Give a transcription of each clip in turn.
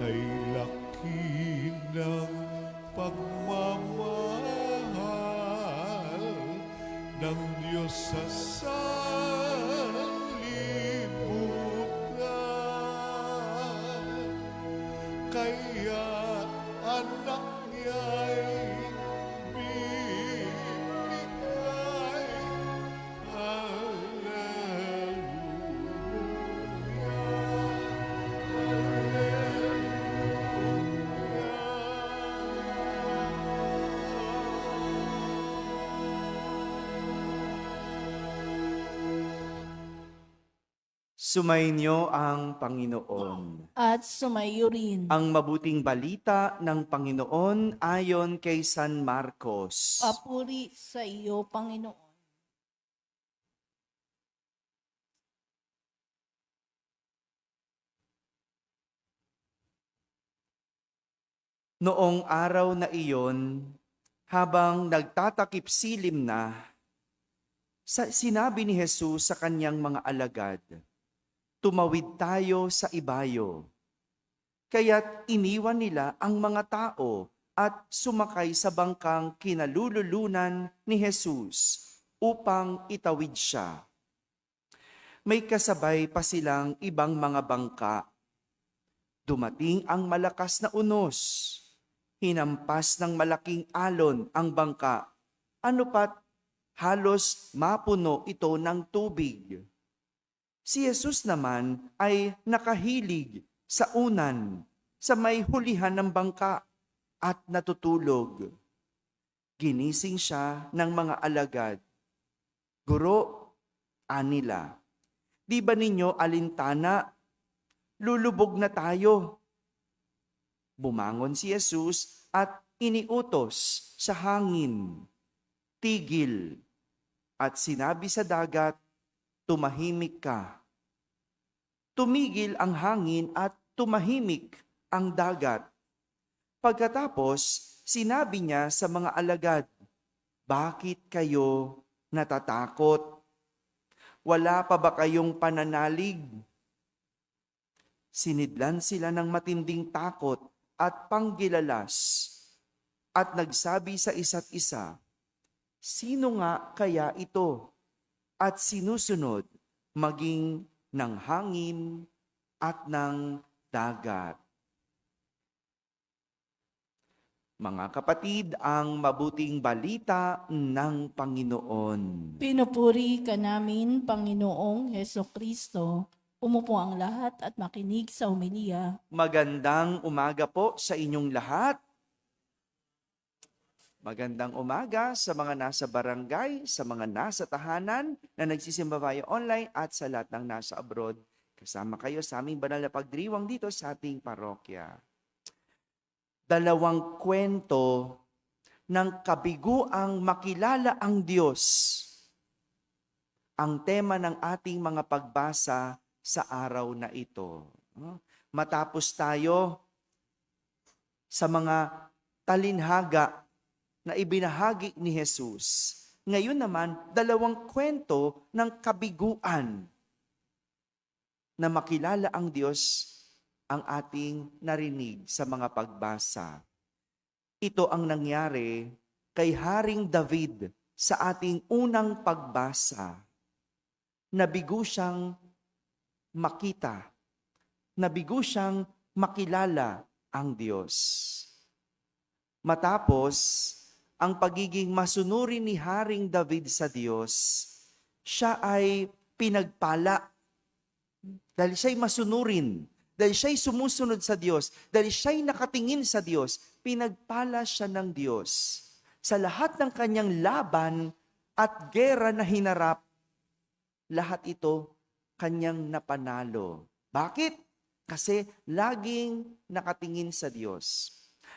kay laki ng pagmamahal ng Diyos sa sanlibutan. Kaya anak niya'y binigay. Sumainyo ang Panginoon. At sumayo rin. Ang mabuting balita ng Panginoon ayon kay San Marcos. Papuri sa iyo, Panginoon. Noong araw na iyon, habang nagtatakip silim na, sinabi ni Jesus sa kanyang mga alagad, "Tumawid tayo sa ibayo." Kaya't iniwan nila ang mga tao at sumakay sa bangkang kinalululunan ni Jesus upang itawid siya. May kasabay pa silang ibang mga bangka. Dumating ang malakas na unos. Hinampas ng malaking alon ang bangka. Ano pat, halos mapuno ito ng tubig. Si Jesus naman ay nakahilig sa unan, sa may hulihan ng bangka at natutulog. Ginising siya ng mga alagad. "Guro," anila, "di ba ninyo alintana? Lulubog na tayo." Bumangon si Jesus at iniutos sa hangin, "Tigil." At sinabi sa dagat, "Tumahimik ka." Tumigil ang hangin at tumahimik ang dagat. Pagkatapos, sinabi niya sa mga alagad, "Bakit kayo natatakot? Wala pa ba kayong pananalig?" Sinidlan sila ng matinding takot at panggilalas at nagsabi sa isa't isa, "Sino nga kaya ito?" At sinusunod maging ng hangin at ng dagat. Mga kapatid, ang mabuting balita ng Panginoon. Pinupuri ka namin, Panginoong Hesukristo. Umupo ang lahat at makinig sa homilya. Magandang umaga po sa inyong lahat. Magandang umaga sa mga nasa barangay, sa mga nasa tahanan na nagsisimba via online at sa lahat ng nasa abroad. Kasama kayo sa aming banal na pagdiriwang dito sa ating parokya. Dalawang kwento ng kabiguang makilala ang Diyos. Ang tema ng ating mga pagbasa sa araw na ito. Matapos tayo sa mga talinhaga na ibinahagi ni Jesus, ngayon naman dalawang kwento ng kabiguan na makilala ang Diyos ang ating narinig sa mga pagbasa. Ito ang nangyari kay Haring David sa ating unang pagbasa. Nabigo siyang makita, nabigo siyang makilala ang Diyos. Matapos ang pagiging masunurin ni Haring David sa Diyos, siya ay pinagpala dahil siya'y masunurin, dahil siya'y sumusunod sa Diyos, dahil siya'y nakatingin sa Diyos, pinagpala siya ng Diyos. Sa lahat ng kanyang laban at gera na hinarap, lahat ito kanyang napanalo. Bakit? Kasi laging nakatingin sa Diyos.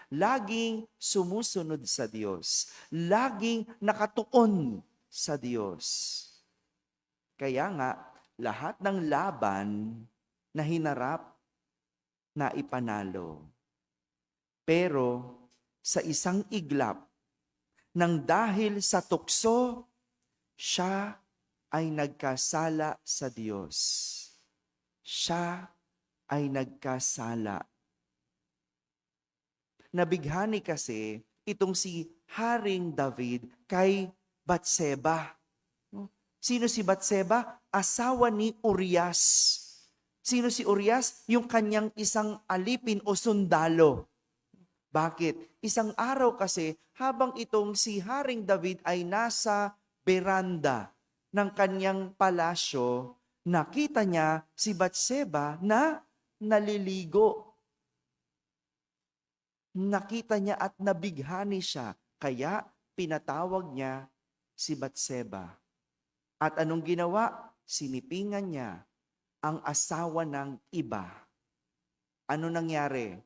Laging sumusunod sa Diyos. Laging nakatuon sa Diyos. Kaya nga, lahat ng laban na hinarap, na ipanalo. Pero sa isang iglap, nang dahil sa tukso, siya ay nagkasala sa Diyos. Siya ay nagkasala. nabighani kasi itong si Haring David kay Batseba. Sino si Batseba? Asawa ni Urias. Sino si Urias? Yung kanyang isang alipin o sundalo. Bakit? Isang araw kasi habang itong si Haring David ay nasa beranda ng kanyang palasyo, nakita niya si Batseba na naliligo. Nakita niya at nabighani siya, kaya pinatawag niya si Batseba. At anong ginawa? Sinipingan niya ang asawa ng iba. Ano nangyari?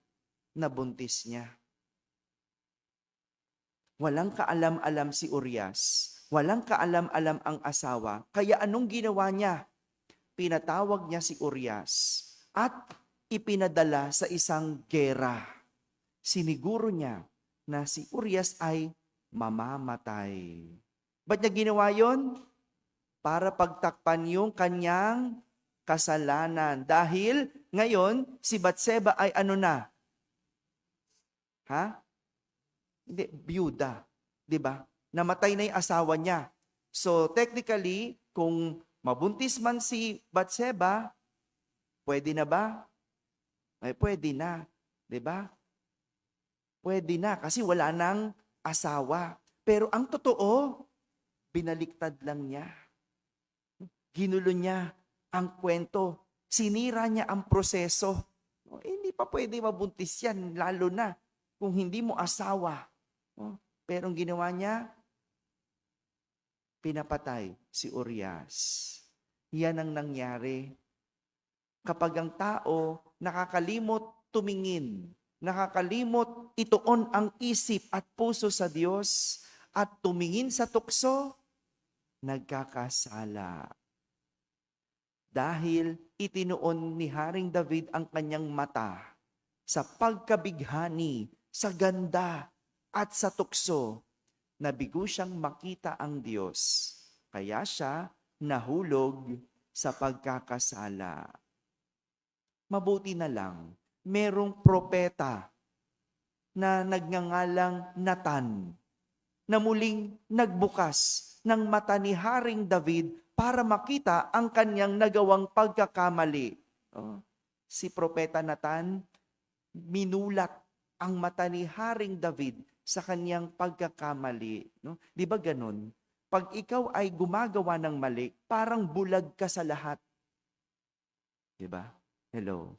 Nabuntis niya. Walang kaalam-alam si Urias. Walang kaalam-alam ang asawa. Kaya anong ginawa niya? Pinatawag niya si Urias at ipinadala sa isang gera. Siniguro niya na si Urias ay mamamatay. Ba't niya ginawa yon? Para pagtakpan yung kanyang kasalanan. Dahil ngayon, si Batseba ay ano na? Hindi, byuda. Diba? Namatay na yung asawa niya. So technically, kung mabuntis man si Batseba, pwede na ba? Ay, pwede na. Diba? Pwede na kasi wala nang asawa. Pero ang totoo, binaliktad lang niya. Ginulo niya ang kwento. Sinira niya ang proseso. Hindi pa pwede mabuntis yan, lalo na kung hindi mo asawa. Pero ang ginawa niya, pinapatay si Urias. Yan ang nangyari. Kapag ang tao nakakalimot tumingin, nakakalimot ituon ang isip at puso sa Diyos at tumingin sa tukso, nagkakasala. Dahil itinuon ni Haring David ang kanyang mata sa pagkabighani, sa ganda at sa tukso, nabigo siyang makita ang Diyos. Kaya siya nahulog sa pagkakasala. Mabuti na lang, merong propeta na nagngangalang Natan na muling nagbukas ng mata ni Haring David para makita ang kanyang nagawang pagkakamali. Si propeta Natan, minulat ang mata ni Haring David sa kanyang pagkakamali. Di ba ganun? Pag ikaw ay gumagawa ng mali, parang bulag ka sa lahat. Di ba? Hello.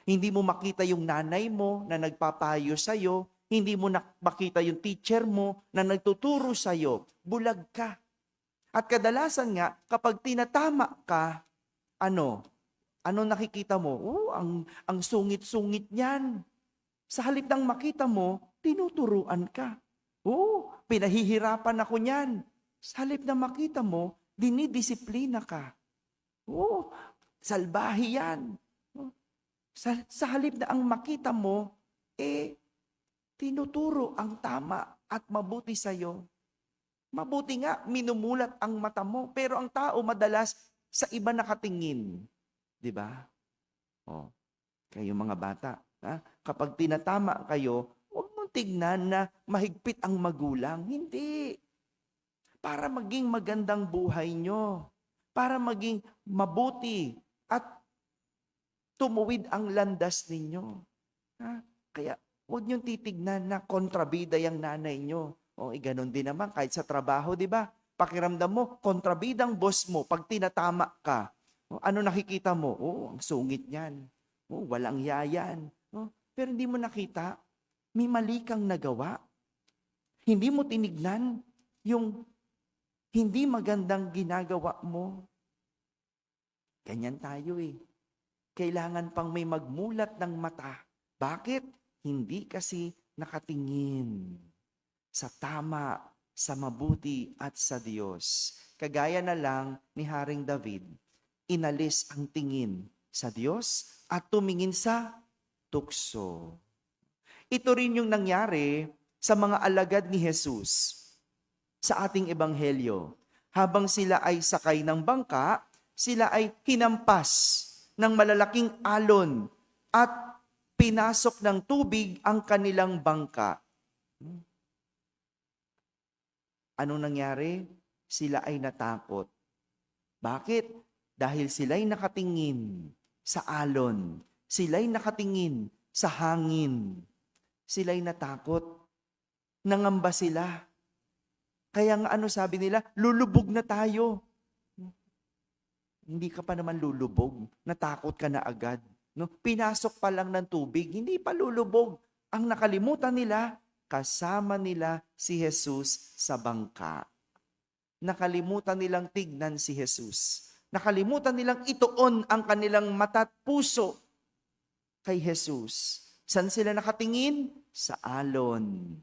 Hindi mo makita yung nanay mo na nagpapayo sa'yo. Hindi mo makita yung teacher mo na nagtuturo sa'yo. Bulag ka. At kadalasan nga, kapag tinatama ka, ano nakikita mo? Ang sungit-sungit niyan. Sa halip ng makita mo, tinuturuan ka. Pinahihirapan ako niyan. Sa halip na makita mo, dinidisiplina ka. Salbahi yan. Sa halip na ang makita mo, tinuturo ang tama at mabuti sa'yo. Mabuti nga, minumulat ang mata mo. Pero ang tao madalas sa iba nakatingin. Di ba? Kayo mga bata, kapag tinatama kayo, huwag mong tignan na mahigpit ang magulang. Hindi. Para maging magandang buhay nyo. Para maging mabuti at tumuwid ang landas ninyo. Kaya huwag niyong titignan na kontrabida yung nanay nyo. Ganon din naman kahit sa trabaho, di ba? Pakiramdam mo, kontrabidang boss mo, pag tinatama ka, ano nakikita mo? Ang sungit niyan. Walang yayan. Pero hindi mo nakita, may mali kang nagawa. Hindi mo tinignan yung hindi magandang ginagawa mo. Ganyan tayo Kailangan pang may magmulat ng mata. Bakit? Hindi kasi nakatingin sa tama, sa mabuti at sa Diyos. Kagaya na lang ni Haring David, inalis ang tingin sa Diyos at tumingin sa tukso. Ito rin yung nangyari sa mga alagad ni Jesus sa ating ebanghelyo. Habang sila ay sakay ng bangka, sila ay hinampas ng malalaking alon at pinasok ng tubig ang kanilang bangka. Anong nangyari? Sila ay natakot. Bakit? Dahil sila'y nakatingin sa alon. Sila'y nakatingin sa hangin. Sila'y natakot. Nangamba sila. Kaya nga sabi nila, lulubog na tayo. Hindi ka pa naman lulubog. Natakot ka na agad. No? Pinasok pa lang ng tubig, hindi pa lulubog. Ang nakalimutan nila, kasama nila si Jesus sa bangka. Nakalimutan nilang tignan si Jesus. Nakalimutan nilang ituon ang kanilang mata at puso kay Jesus. Saan sila nakatingin? Sa alon,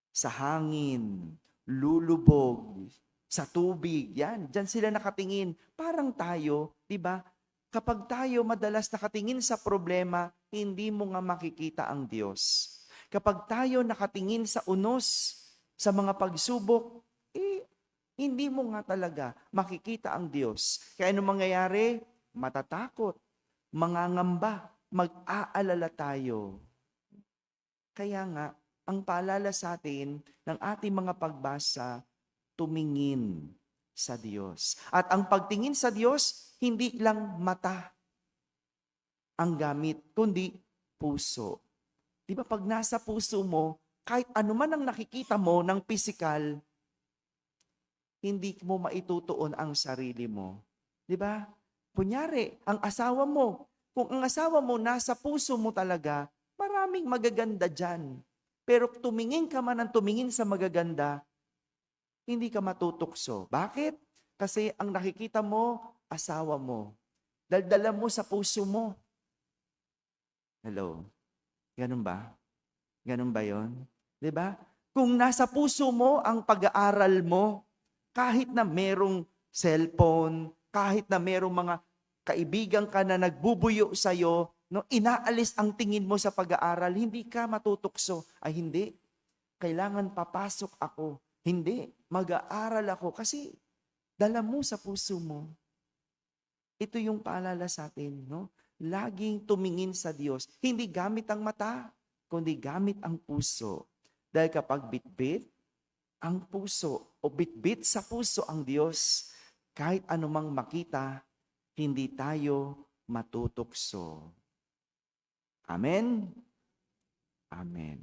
sa hangin, lulubog, sa tubig. Yan, dyan sila nakatingin. Parang tayo, di ba? Kapag tayo madalas nakatingin sa problema, hindi mo nga makikita ang Diyos. Kapag tayo nakatingin sa unos, sa mga pagsubok, hindi mo nga talaga makikita ang Diyos. Kaya ano mangyayari? Matatakot, mangangamba, mag-aalala tayo. Kaya nga, ang paalala sa atin ng ating mga pagbasa, tumingin sa Diyos. At ang pagtingin sa Diyos, hindi lang mata ang gamit, kundi puso. Di ba pag nasa puso mo, kahit anuman ang nakikita mo ng pisikal, hindi mo maitutuon ang sarili mo. Di ba? Kunyari, ang asawa mo, kung ang asawa mo nasa puso mo talaga, maraming magaganda dyan. Pero tumingin ka man ang tumingin sa magaganda, hindi ka matutukso. Bakit? Kasi ang nakikita mo, asawa mo. Daldala mo sa puso mo. Hello? Ganun ba? Ganun ba yon? Di ba? Kung nasa puso mo ang pag-aaral mo, kahit na merong cellphone, kahit na merong mga kaibigan ka na nagbubuyo sa'yo, no, inaalis ang tingin mo sa pag-aaral, hindi ka matutukso. Ay hindi, kailangan papasok ako. Hindi, mag-aaral ako kasi dala mo sa puso mo. Ito yung paalala sa atin, no? Laging tumingin sa Diyos. Hindi gamit ang mata, kundi gamit ang puso. Dahil kapag bitbit ang puso o bitbit sa puso ang Diyos, kahit anumang makita, hindi tayo matutukso. Amen? Amen.